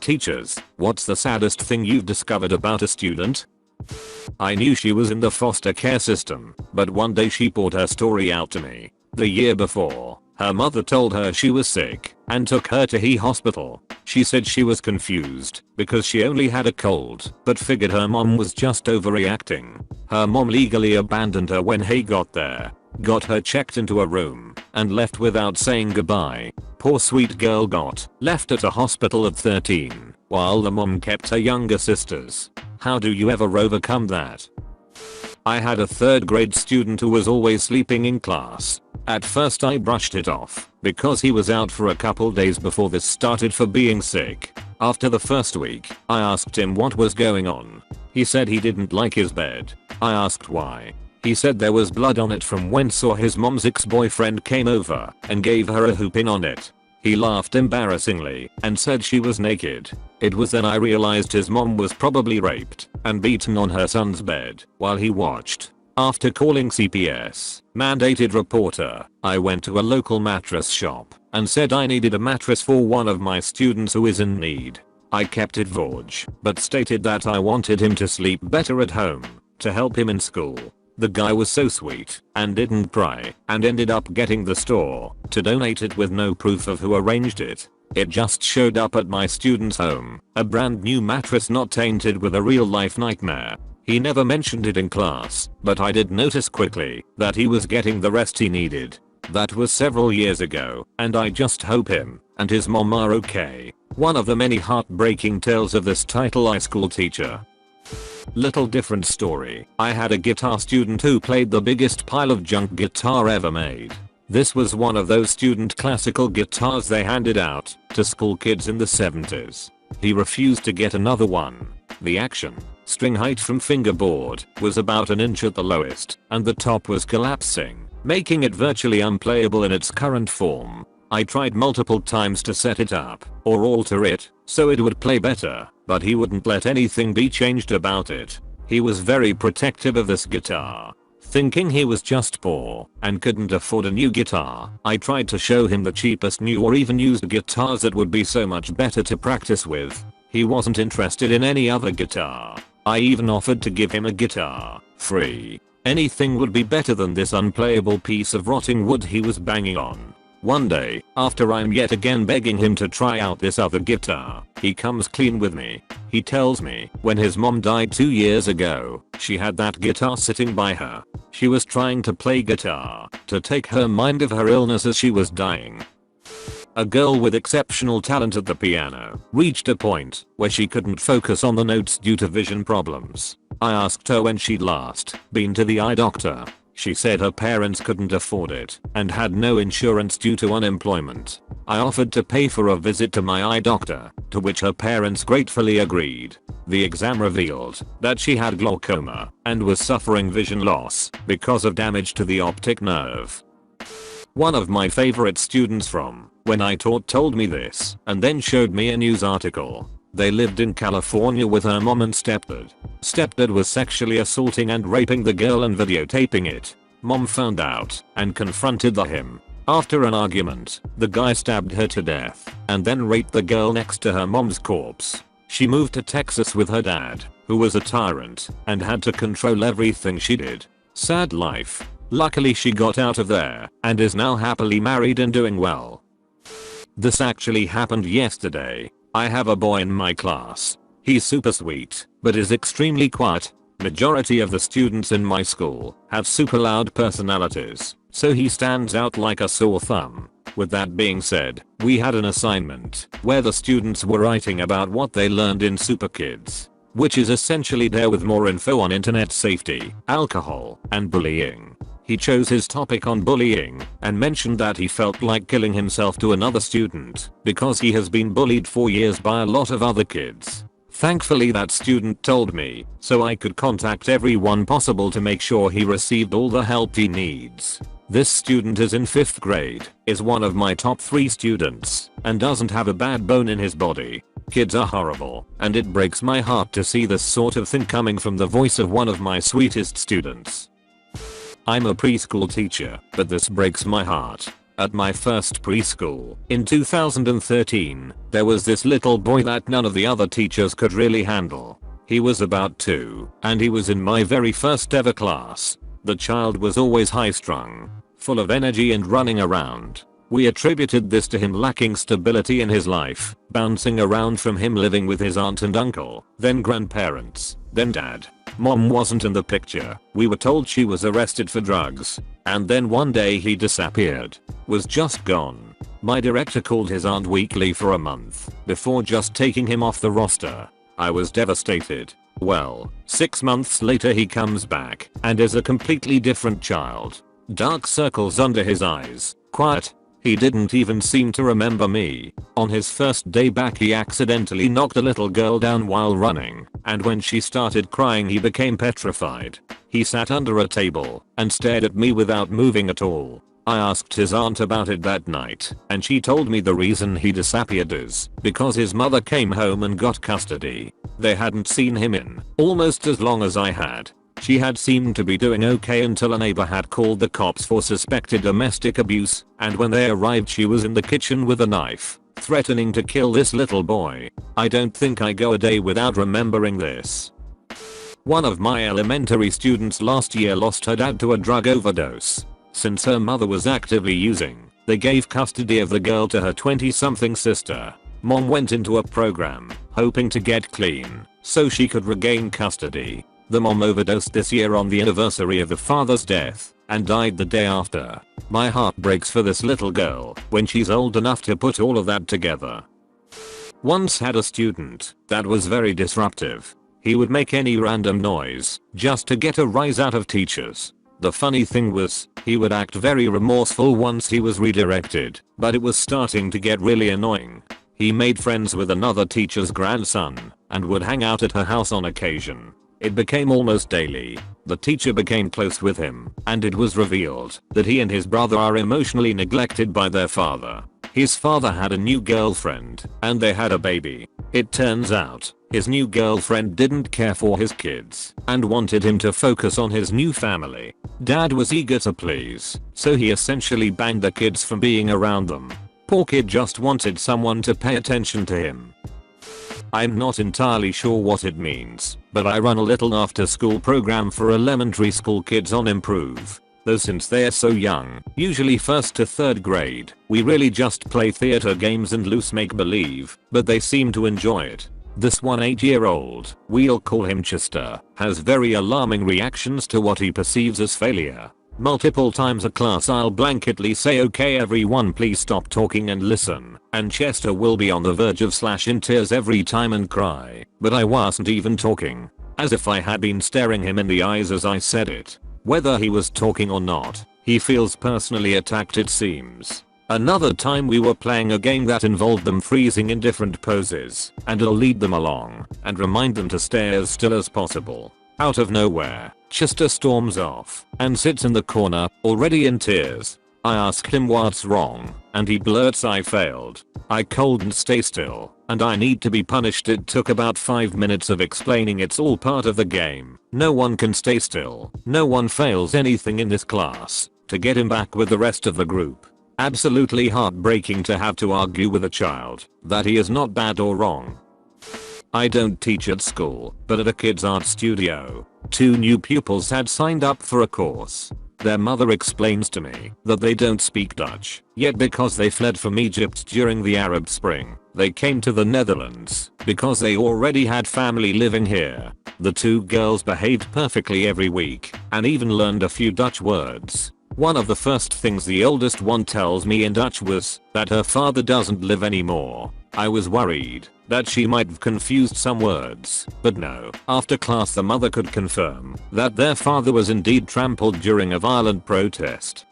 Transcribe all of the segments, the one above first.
teachers, what's the saddest thing you've discovered about a student? I knew she was in the foster care system, but one day she poured her story out to me. The year before, her mother told her she was sick and took her to He Hospital. She said she was confused because she only had a cold, but figured her mom was just overreacting. Her mom legally abandoned her when He got there, got her checked into a room, and left without saying goodbye. Poor sweet girl got left at a hospital at 13, while the mom kept her younger sisters. How do you ever overcome that? I had a 3rd grade student who was always sleeping in class. At first I brushed it off because he was out for a couple days before this started for being sick. After the first week, I asked him what was going on. He said he didn't like his bed. I asked why. He said there was blood on it from when saw his mom's ex-boyfriend came over and gave her a whooping on it. He laughed embarrassingly and said she was naked. It was then I realized his mom was probably raped and beaten on her son's bed while he watched. After calling CPS, mandated reporter, I went to a local mattress shop and said I needed a mattress for one of my students who is in need. I kept it vague, but stated that I wanted him to sleep better at home to help him in school. The guy was so sweet and didn't cry and ended up getting the store to donate it with no proof of who arranged it. It just showed up at my student's home, a brand new mattress not tainted with a real life nightmare. He never mentioned it in class, but I did notice quickly that he was getting the rest he needed. That was several years ago, and I just hope him and his mom are okay. One of the many heartbreaking tales of this title high school teacher. Little different story. I had a guitar student who played the biggest pile of junk guitar ever made. This was one of those student classical guitars they handed out to school kids in the 70s. He refused to get another one. The action, string height from fingerboard, was about an inch at the lowest, and the top was collapsing, making it virtually unplayable in its current form. I tried multiple times to set it up or alter it so it would play better, but he wouldn't let anything be changed about it. He was very protective of this guitar, thinking he was just poor and couldn't afford a new guitar. I tried to show him the cheapest new or even used guitars that would be so much better to practice with. He wasn't interested in any other guitar. I even offered to give him a guitar, free. Anything would be better than this unplayable piece of rotting wood he was banging on. One day, after I'm yet again begging him to try out this other guitar, he comes clean with me. He tells me when his mom died 2 years ago, she had that guitar sitting by her. She was trying to play guitar to take her mind off her illness as she was dying. A girl with exceptional talent at the piano reached a point where she couldn't focus on the notes due to vision problems. I asked her when she'd last been to the eye doctor. She said her parents couldn't afford it and had no insurance due to unemployment. I offered to pay for a visit to my eye doctor, to which her parents gratefully agreed. The exam revealed that she had glaucoma and was suffering vision loss because of damage to the optic nerve. One of my favorite students from when I taught told me this and then showed me a news article. They lived in California with her mom and stepdad. Stepdad was sexually assaulting and raping the girl and videotaping it. Mom found out and confronted him. After an argument, the guy stabbed her to death and then raped the girl next to her mom's corpse. She moved to Texas with her dad, who was a tyrant and had to control everything she did. Sad life. Luckily she got out of there and is now happily married and doing well. This actually happened yesterday. I have a boy in my class. He's super sweet, but is extremely quiet. Majority of the students in my school have super loud personalities, so he stands out like a sore thumb. With that being said, we had an assignment where the students were writing about what they learned in Super Kids, which is essentially there with more info on internet safety, alcohol, and bullying. He chose his topic on bullying and mentioned that he felt like killing himself to another student because he has been bullied for years by a lot of other kids. Thankfully that student told me, so I could contact everyone possible to make sure he received all the help he needs. This student is in 5th grade, is one of my top 3 students, and doesn't have a bad bone in his body. Kids are horrible, and it breaks my heart to see this sort of thing coming from the voice of one of my sweetest students. I'm a preschool teacher, but this breaks my heart. At my first preschool, in 2013, there was this little boy that none of the other teachers could really handle. He was about 2, and he was in my very first ever class. The child was always high-strung, full of energy and running around. We attributed this to him lacking stability in his life, bouncing around from him living with his aunt and uncle, then grandparents, then dad. Mom wasn't in the picture. We were told she was arrested for drugs. And then one day he disappeared. Was just gone. My director called his aunt weekly for a month, before just taking him off the roster. I was devastated. Well, 6 months later he comes back, and is a completely different child. Dark circles under his eyes, quiet. He didn't even seem to remember me. On his first day back he accidentally knocked a little girl down while running, and when she started crying he became petrified. He sat under a table and stared at me without moving at all. I asked his aunt about it that night, and she told me the reason he disappeared is because his mother came home and got custody. They hadn't seen him in almost as long as I had. She had seemed to be doing okay until a neighbor had called the cops for suspected domestic abuse, and when they arrived she was in the kitchen with a knife, threatening to kill this little boy. I don't think I go a day without remembering this. One of my elementary students last year lost her dad to a drug overdose. Since her mother was actively using, they gave custody of the girl to her 20-something sister. Mom went into a program, hoping to get clean, so she could regain custody. The mom overdosed this year on the anniversary of the father's death, and died the day after. My heart breaks for this little girl, when she's old enough to put all of that together. Once had a student that was very disruptive. He would make any random noise, just to get a rise out of teachers. The funny thing was, he would act very remorseful once he was redirected, but it was starting to get really annoying. He made friends with another teacher's grandson, and would hang out at her house on occasion. It became almost daily. The teacher became close with him, and it was revealed that he and his brother are emotionally neglected by their father. His father had a new girlfriend, and they had a baby. It turns out, his new girlfriend didn't care for his kids, and wanted him to focus on his new family. Dad was eager to please, so he essentially banned the kids from being around them. Poor kid just wanted someone to pay attention to him. I'm not entirely sure what it means, but I run a little after school program for elementary school kids on Improve. Though since they're so young, usually 1st to 3rd grade, we really just play theater games and loose make-believe, but they seem to enjoy it. This one 8-year-old, we'll call him Chester, has very alarming reactions to what he perceives as failure. Multiple times a class I'll blanketly say, "Okay everyone please stop talking and listen," and Chester will be on the verge of in tears every time and cry, but I wasn't even talking. As if I had been staring him in the eyes as I said it. Whether he was talking or not, he feels personally attacked it seems. Another time we were playing a game that involved them freezing in different poses, and I'll lead them along and remind them to stay as still as possible. Out of nowhere, Chester storms off and sits in the corner, already in tears. I ask him what's wrong, and he blurts, "I failed. I couldn't stay still, and I need to be punished." It took about 5 minutes of explaining it's all part of the game. No one can stay still. No one fails anything in this class. To get him back with the rest of the group. Absolutely heartbreaking to have to argue with a child that he is not bad or wrong. I don't teach at school, but at a kids art studio. 2 new pupils had signed up for a course. Their mother explains to me that they don't speak Dutch, yet because they fled from Egypt during the Arab Spring, they came to the Netherlands because they already had family living here. The 2 girls behaved perfectly every week and even learned a few Dutch words. One of the first things the oldest one tells me in Dutch was that her father doesn't live anymore. I was worried that she might have confused some words, but no. After class the mother could confirm that their father was indeed trampled during a violent protest.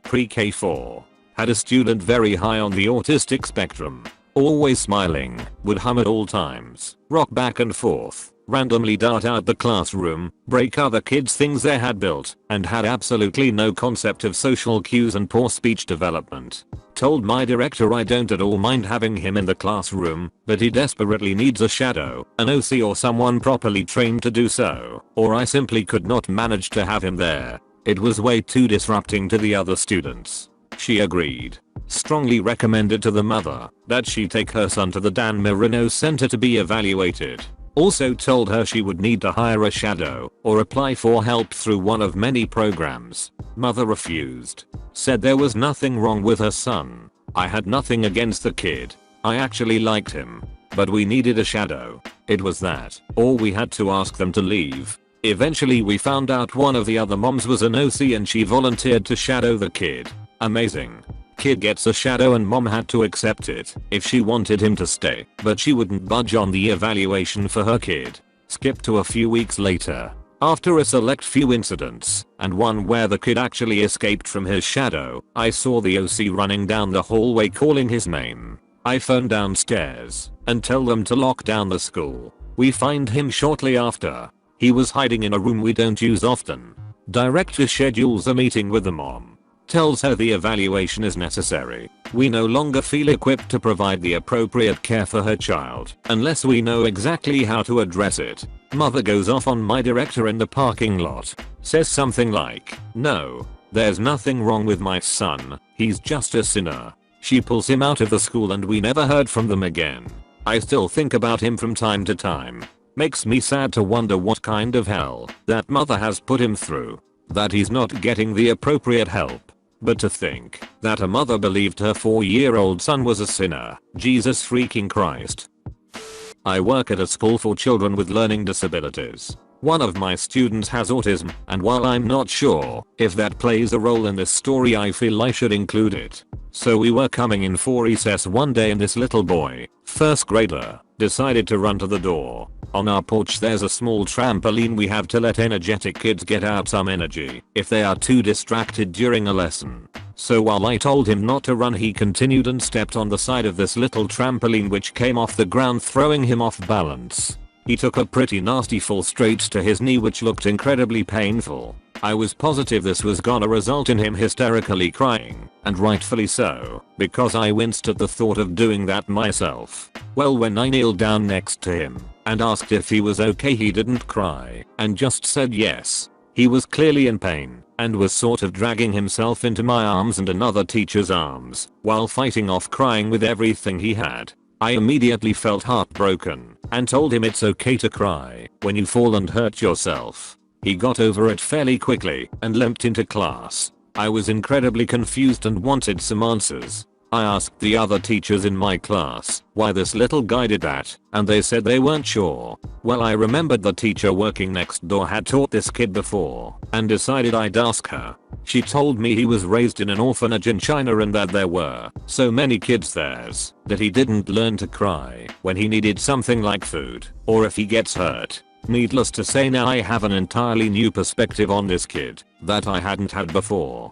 Pre-K 4. Had a student very high on the autistic spectrum. Always smiling, would hum at all times, rock back and forth, randomly dart out the classroom, break other kids' things they had built, and had absolutely no concept of social cues and poor speech development. Told my director I don't at all mind having him in the classroom, but he desperately needs a shadow, an OC or someone properly trained to do so, or I simply could not manage to have him there. It was way too disrupting to the other students. She agreed. Strongly recommended to the mother that she take her son to the Dan Marino Center to be evaluated. Also told her she would need to hire a shadow or apply for help through one of many programs. Mother refused. Said there was nothing wrong with her son. I had nothing against the kid. I actually liked him. But we needed a shadow. It was that, or we had to ask them to leave. Eventually we found out one of the other moms was an OC and she volunteered to shadow the kid. Amazing. Kid gets a shadow and mom had to accept it if she wanted him to stay, but she wouldn't budge on the evaluation for her kid. Skip to a few weeks later. After a select few incidents, and one where the kid actually escaped from his shadow, I saw the OC running down the hallway calling his name. I phone downstairs and tell them to lock down the school. We find him shortly after. He was hiding in a room we don't use often. Director schedules a meeting with the mom. Tells her the evaluation is necessary. We no longer feel equipped to provide the appropriate care for her child unless we know exactly how to address it. Mother goes off on my director in the parking lot. Says something like, "No, there's nothing wrong with my son. He's just a sinner." She pulls him out of the school and we never heard from them again. I still think about him from time to time. Makes me sad to wonder what kind of hell that mother has put him through. That he's not getting the appropriate help. But to think that a mother believed her 4-year-old son was a sinner. Jesus freaking Christ. I work at a school for children with learning disabilities. One of my students has autism, and while I'm not sure if that plays a role in this story, I feel I should include it. So we were coming in for recess one day and this little boy, first grader, decided to run to the door. On our porch there's a small trampoline we have to let energetic kids get out some energy if they are too distracted during a lesson. So while I told him not to run, he continued and stepped on the side of this little trampoline which came off the ground, throwing him off balance. He took a pretty nasty fall straight to his knee which looked incredibly painful. I was positive this was gonna result in him hysterically crying, and rightfully so, because I winced at the thought of doing that myself. Well, when I kneeled down next to him and asked if he was okay, he didn't cry and just said yes. He was clearly in pain and was sort of dragging himself into my arms and another teacher's arms while fighting off crying with everything he had. I immediately felt heartbroken and told him it's okay to cry when you fall and hurt yourself. He got over it fairly quickly and limped into class. I was incredibly confused and wanted some answers. I asked the other teachers in my class why this little guy did that, and they said they weren't sure. Well, I remembered the teacher working next door had taught this kid before and decided I'd ask her. She told me he was raised in an orphanage in China and that there were so many kids there that he didn't learn to cry when he needed something like food or if he gets hurt. Needless to say, now I have an entirely new perspective on this kid that I hadn't had before.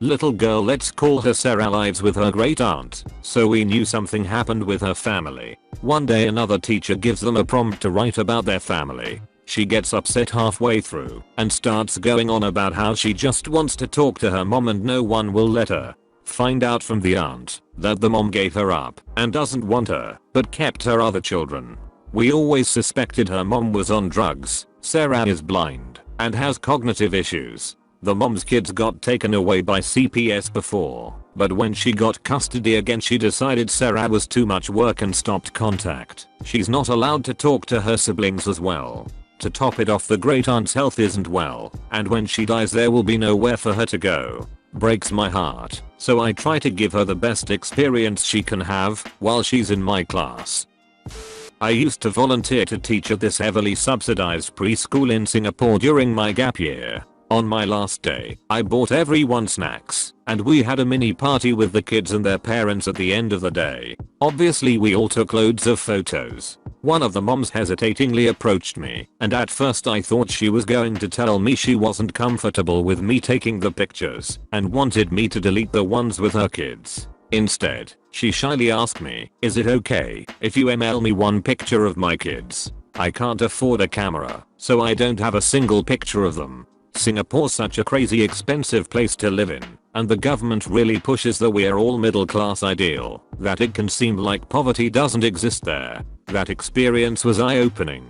Little girl, let's call her Sarah, lives with her great aunt, so we knew something happened with her family. One day another teacher gives them a prompt to write about their family. She gets upset halfway through and starts going on about how she just wants to talk to her mom and no one will let her. Find out from the aunt that the mom gave her up and doesn't want her, but kept her other children. We always suspected her mom was on drugs. Sarah is blind and has cognitive issues. The mom's kids got taken away by CPS before, but when she got custody again she decided Sarah was too much work and stopped contact. She's not allowed to talk to her siblings as well. To top it off, the great aunt's health isn't well, and when she dies there will be nowhere for her to go. Breaks my heart, so I try to give her the best experience she can have while she's in my class. I used to volunteer to teach at this heavily subsidized preschool in Singapore during my gap year. On my last day, I bought everyone snacks, and we had a mini party with the kids and their parents at the end of the day. Obviously we all took loads of photos. One of the moms hesitatingly approached me, and at first I thought she was going to tell me she wasn't comfortable with me taking the pictures and wanted me to delete the ones with her kids. Instead, she shyly asked me, "Is it okay if you email me one picture of my kids? I can't afford a camera, so I don't have a single picture of them." Singapore's such a crazy expensive place to live in, and the government really pushes the we're all middle class ideal, that it can seem like poverty doesn't exist there. That experience was eye-opening.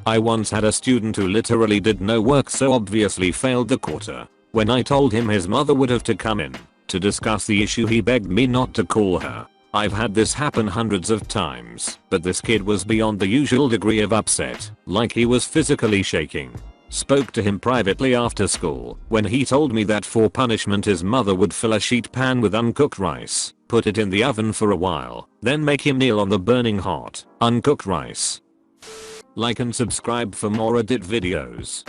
I once had a student who literally did no work, so obviously failed the quarter. When I told him his mother would have to come in To discuss the issue he begged me not to call her. I've had this happen hundreds of times, but this kid was beyond the usual degree of upset, like he was physically shaking. Spoke to him privately after school when he told me that for punishment his mother would fill a sheet pan with uncooked rice, put it in the oven for a while, then make him kneel on the burning hot, uncooked rice. Like and subscribe for more Reddit videos.